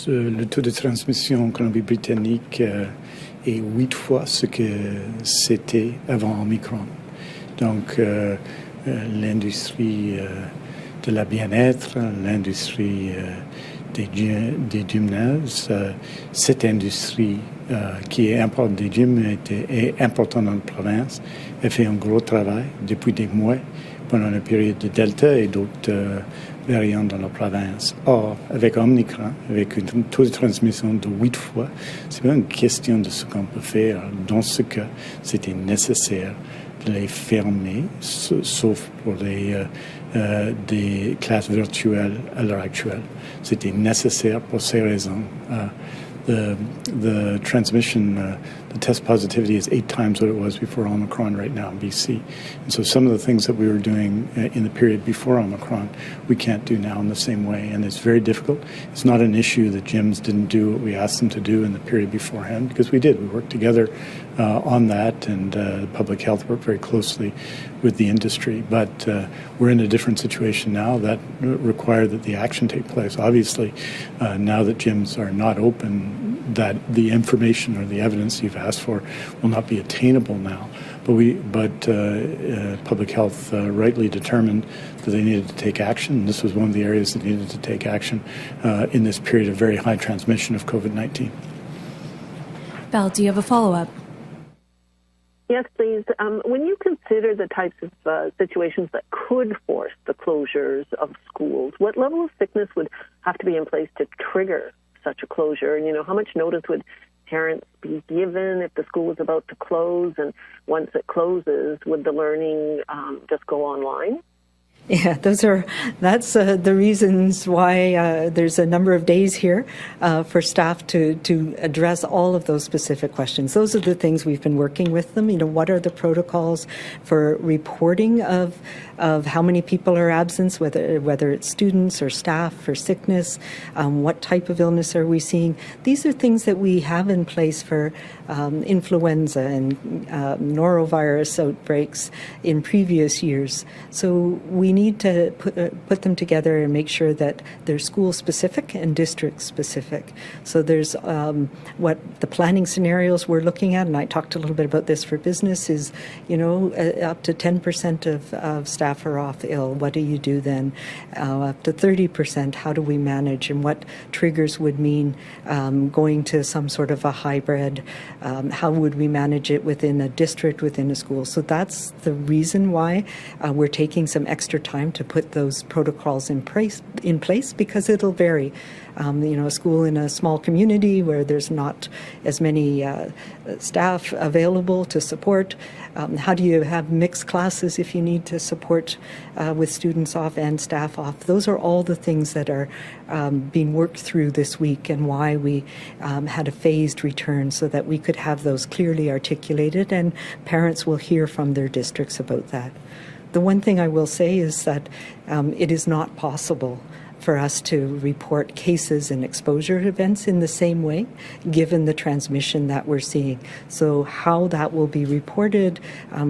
Le taux de transmission en Colombie-Britannique est 8 fois ce que c'était avant Omicron. Donc, l'industrie de la bien-être, l'industrie des gymnases, cette industrie qui importe des gyms est importante dans la province. Elle fait un gros travail depuis des mois pendant la période de Delta et d'autres variantes dans la province. Or, avec Omicron, avec un taux de transmission de 8 fois, c'est pas une question de ce qu'on peut faire. Dans ce cas, c'était nécessaire de les fermer, sauf pour des classes virtuelles à l'heure actuelle. C'était nécessaire pour ces raisons. The transmission, the test positivity is 8 times what it was before Omicron right now in BC. And so some of the things that we were doing in the period before Omicron, we can't do now in the same way. And it's very difficult. It's not an issue that gyms didn't do what we asked them to do in the period beforehand, because we did. We worked together on that, and public health worked very closely with the industry. But we're in a different situation now that require that the action take place. Obviously, now that gyms are not open, that the information or the evidence you've asked for will not be attainable now. But public health rightly determined that they needed to take action. This was one of the areas that needed to take action in this period of very high transmission of COVID-19. Val, do you have a follow-up? Yes, please. When you consider the types of situations that could force the closures of schools, what level of sickness would have to be in place to trigger such a closure? And, how much notice would parents be given if the school was about to close? And once it closes, would the learning just go online? Yeah, that's the reasons why there's a number of days here for staff to address all of those specific questions. Those are the things we've been working with them. What are the protocols for reporting of how many people are absent, whether it's students or staff for sickness, what type of illness are we seeing? These are things that we have in place for influenza and norovirus outbreaks in previous years. So we need to put them together and make sure that they're school-specific and district-specific. So there's what the planning scenarios we're looking at, and I talked a little bit about this for business, is, up to 10% of staff are off ill. What do you do then? Up to 30%, how do we manage? And what triggers would mean going to some sort of a hybrid? How would we manage it within a district, within a school? So that's the reason why we're taking some extra time to put those protocols in place, because it'll vary. A school in a small community where there's not as many staff available to support. How do you have mixed classes if you need to support with students off and staff off? Those are all the things that are being worked through this week, and why we had a phased return, so that we could have those clearly articulated, and parents will hear from their districts about that. The one thing I will say is that it is not possible for us to report cases and exposure events in the same way, given the transmission that we're seeing. So how that will be reported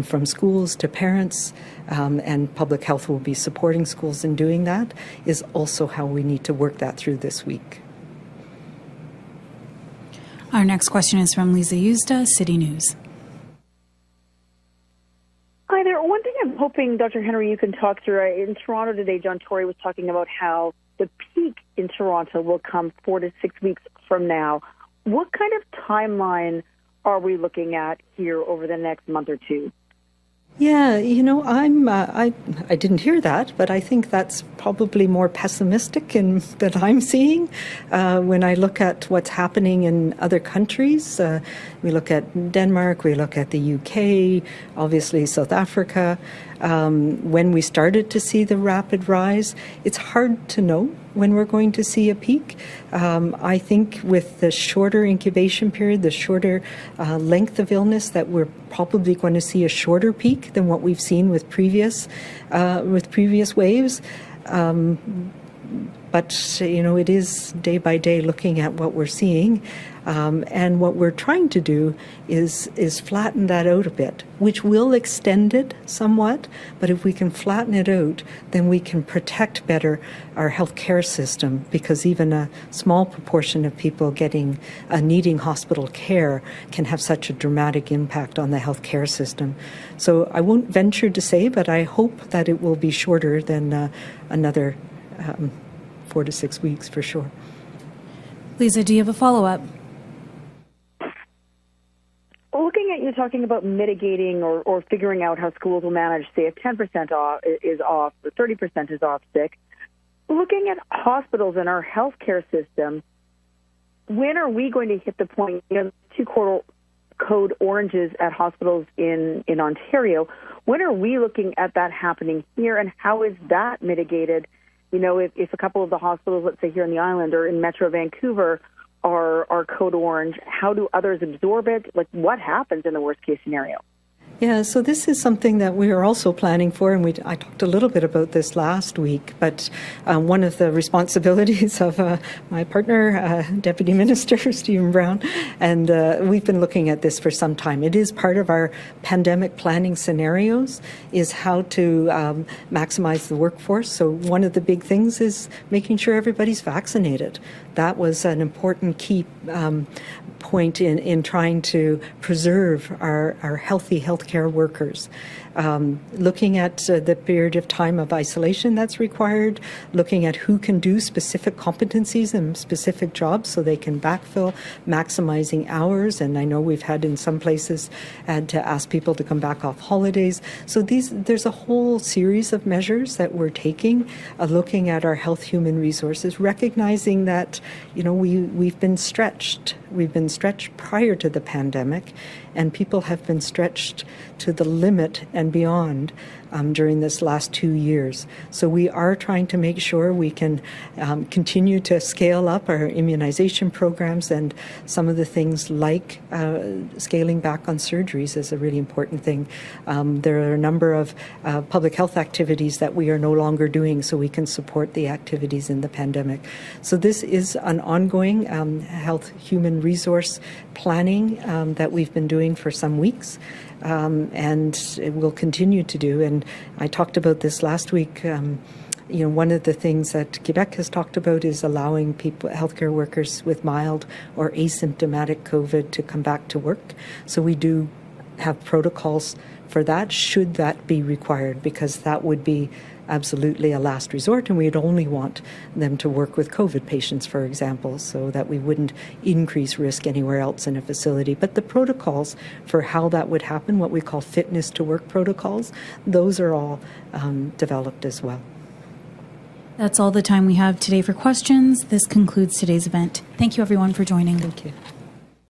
from schools to parents, and public health will be supporting schools in doing that, is also how we need to work that through this week. Our next question is from Lisa Yuzda, City News. Hi there. One thing I'm hoping, Dr. Henry, you can talk through. In Toronto today, John Tory was talking about how the peak in Toronto will come 4 to 6 weeks from now. What kind of timeline are we looking at here over the next month or two? Yeah, I didn't hear that, but I think that's probably more pessimistic than I'm seeing when I look at what's happening in other countries. We look at Denmark, we look at the UK, obviously South Africa. When we started to see the rapid rise, it's hard to know when we're going to see a peak. I think with the shorter incubation period, the shorter length of illness, that we're probably going to see a shorter peak than what we've seen with previous waves. But, it is day by day looking at what we're seeing. And what we're trying to do is flatten that out a bit, which will extend it somewhat. But if we can flatten it out, then we can protect better our healthcare system, because even a small proportion of people needing hospital care can have such a dramatic impact on the healthcare system. So I won't venture to say, but I hope that it will be shorter than another 4 to 6 weeks for sure. Lisa, do you have a follow-up? Looking at you talking about mitigating or figuring out how schools will manage, say, if 10% off is off or 30% is off sick, looking at hospitals and our healthcare system, when are we going to hit the point, 2 code oranges at hospitals in Ontario, when are we looking at that happening here, and how is that mitigated? If a couple of the hospitals, let's say here in the island or in Metro Vancouver, are code orange, how do others absorb it? What happens in the worst case scenario? Yeah, so this is something that we are also planning for, and I talked a little bit about this last week, but one of the responsibilities of my partner, Deputy Minister Stephen Brown, and we've been looking at this for some time. It is part of our pandemic planning scenarios, is how to maximize the workforce. So one of the big things is making sure everybody's vaccinated. That was an important key point in trying to preserve our healthy healthcare workers. Looking at the period of time of isolation that's required, looking at who can do specific competencies and specific jobs so they can backfill, maximizing hours. And I know we've had in some places had to ask people to come back off holidays. So there's a whole series of measures that we're taking, looking at our health human resources, recognizing that, we've been stretched. We've been stretched prior to the pandemic, and people have been stretched to the limit and beyond. during this last 2 years. So we are trying to make sure we can continue to scale up our immunization programs, and some of the things like scaling back on surgeries is a really important thing. There are a number of public health activities that we are no longer doing so we can support the activities in the pandemic. So this is an ongoing health human resource planning that we've been doing for some weeks. And it will continue to do. And I talked about this last week. One of the things that Quebec has talked about is allowing people, healthcare workers with mild or asymptomatic COVID, to come back to work. So we do have protocols for that, should that be required, because that would be absolutely a last resort, and we'd only want them to work with COVID patients, for example, so that we wouldn't increase risk anywhere else in a facility. But the protocols for how that would happen, what we call fitness to work protocols, those are all developed as well. That's all the time we have today for questions. This concludes today's event. Thank you, everyone, for joining. Thank you.